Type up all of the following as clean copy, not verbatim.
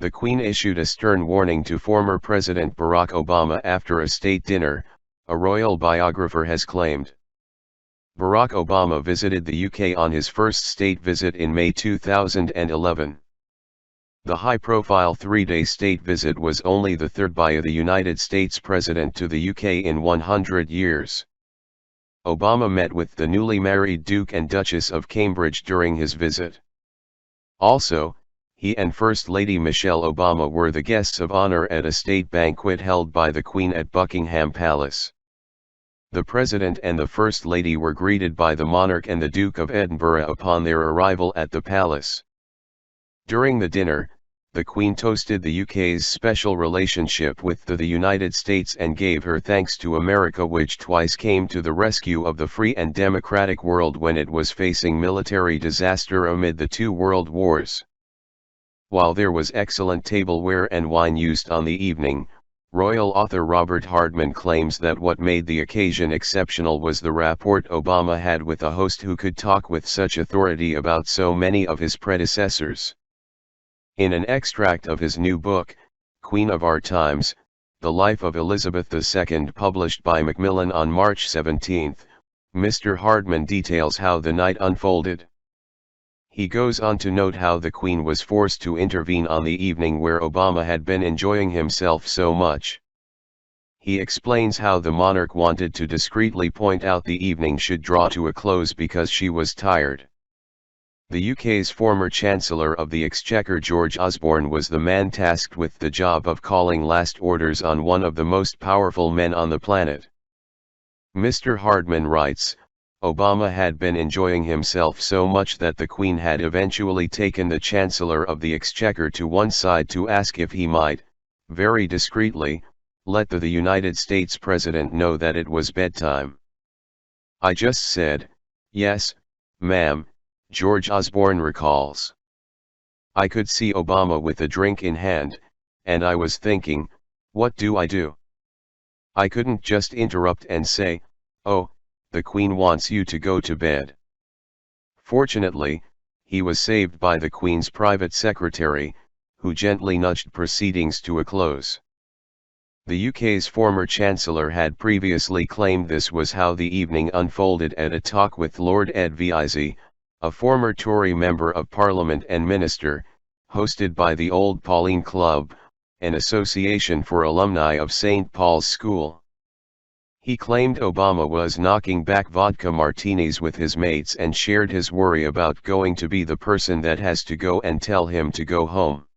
The Queen issued a stern warning to former President Barack Obama after a state dinner, a royal biographer has claimed. Barack Obama visited the UK on his first state visit in May 2011. The high-profile three-day state visit was only the third by the United States president to the UK in 100 years. Obama met with the newly married Duke and Duchess of Cambridge during his visit. Also, he and First Lady Michelle Obama were the guests of honor at a state banquet held by the Queen at Buckingham Palace. The President and the First Lady were greeted by the monarch and the Duke of Edinburgh upon their arrival at the palace. During the dinner, the Queen toasted the UK's special relationship with the United States and gave her thanks to America, which twice came to the rescue of the free and democratic world when it was facing military disaster amid the two world wars. While there was excellent tableware and wine used on the evening, royal author Robert Hardman claims that what made the occasion exceptional was the rapport Obama had with a host who could talk with such authority about so many of his predecessors. In an extract of his new book, Queen of Our Times, The Life of Elizabeth II, published by Macmillan on March 17, Mr. Hardman details how the night unfolded. He goes on to note how the Queen was forced to intervene on the evening where Obama had been enjoying himself so much. He explains how the monarch wanted to discreetly point out the evening should draw to a close because she was tired. The UK's former Chancellor of the Exchequer George Osborne was the man tasked with the job of calling last orders on one of the most powerful men on the planet. Mr. Hardman writes, Obama had been enjoying himself so much that the Queen had eventually taken the Chancellor of the Exchequer to one side to ask if he might, very discreetly, let the United States President know that it was bedtime. I just said, yes, ma'am, George Osborne recalls. I could see Obama with a drink in hand, and I was thinking, what do I do? I couldn't just interrupt and say, oh, the Queen wants you to go to bed. Fortunately, he was saved by the Queen's private secretary, who gently nudged proceedings to a close. The UK's former Chancellor had previously claimed this was how the evening unfolded at a talk with Lord Ed Vize, a former Tory Member of Parliament and Minister, hosted by the Old Pauline Club, an association for alumni of St. Paul's School. He claimed Obama was knocking back vodka martinis with his mates and shared his worry about going to be the person that has to go and tell him to go home.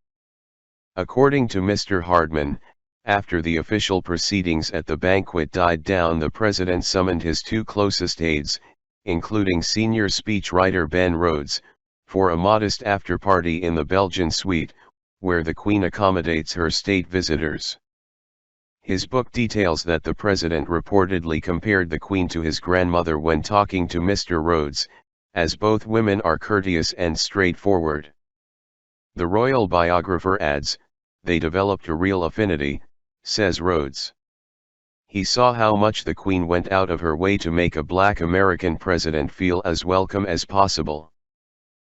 According to Mr. Hardman, after the official proceedings at the banquet died down, the president summoned his two closest aides, including senior speechwriter Ben Rhodes, for a modest after-party in the Belgian suite, where the Queen accommodates her state visitors. His book details that the president reportedly compared the Queen to his grandmother when talking to Mr. Rhodes, as both women are courteous and straightforward. The royal biographer adds, they developed a real affinity, says Rhodes. He saw how much the Queen went out of her way to make a black American president feel as welcome as possible.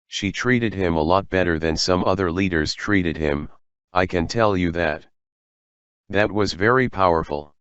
She treated him a lot better than some other leaders treated him, I can tell you that. That was very powerful.